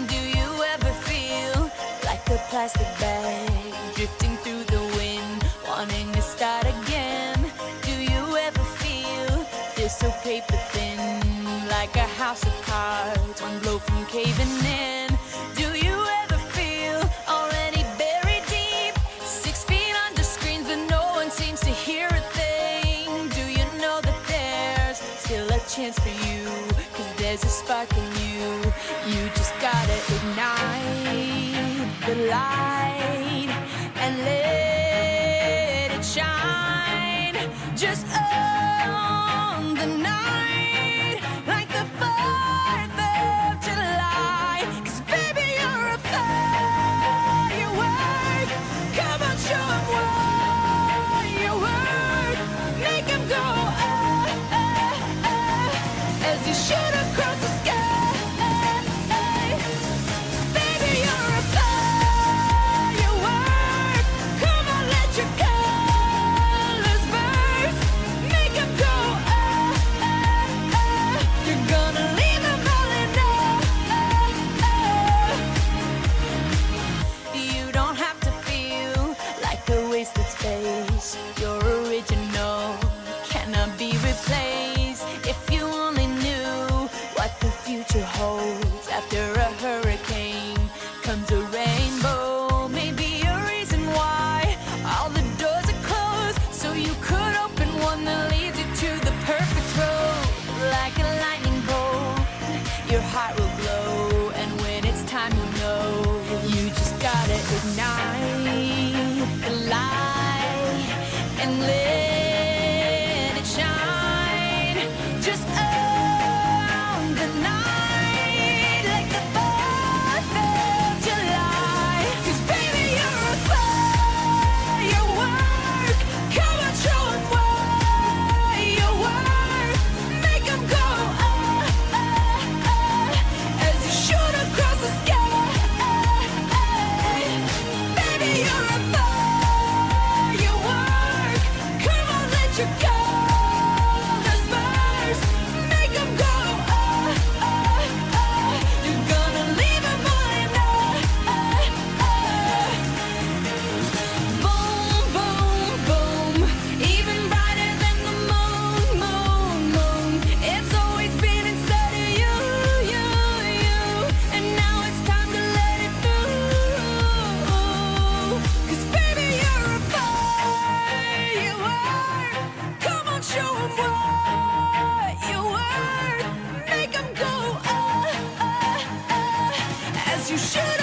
Do you ever feel like a plastic bag drifting through the wind, wanting to start again? Do you ever feel so paper thin, like a house of cards, one blow from caving in? Do you ever feel already buried deep, 6 feet under screens, but no one seems to hear a thing? Do you know that there's still a chance for you, 'cause there's a spark in you? You just gotta ignite the light and let it shine. Just on the night, like the 4th of July. 'Cause baby, you're a firework. Come on, show 'em what you work. Make 'em go as you shoot across the sky. Baby, you're a firework. Come on, let your colors burst. Make 'em go You're gonna leave 'em all in You don't have to feel like a wasted space. You're original, cannot be replaced. If you only knew what the future holds. After a hurricane comes a rainbow. Maybe a reason why all the doors are closed, so you could open one that leads you to the perfect road. Like a lightning bolt, your heart will glow, and when it's time, you know you just gotta ignite the light and let it shine. Just on the night, like the 4th of July. 'Cause baby, you're a firework. Come on, show 'em what you work. Make 'em go as you shoot across the sky. Baby, you're a firework. Come on, let your colors burst. Make 'em go You're gonna leave 'em all in Boom, boom, boom. Even brighter than the moon, moon, moon. It's always been inside of you, you, you. And now it's time to let it through. 'Cause baby, you're a firework. Come on, show 'em what you work. Make 'em go as you should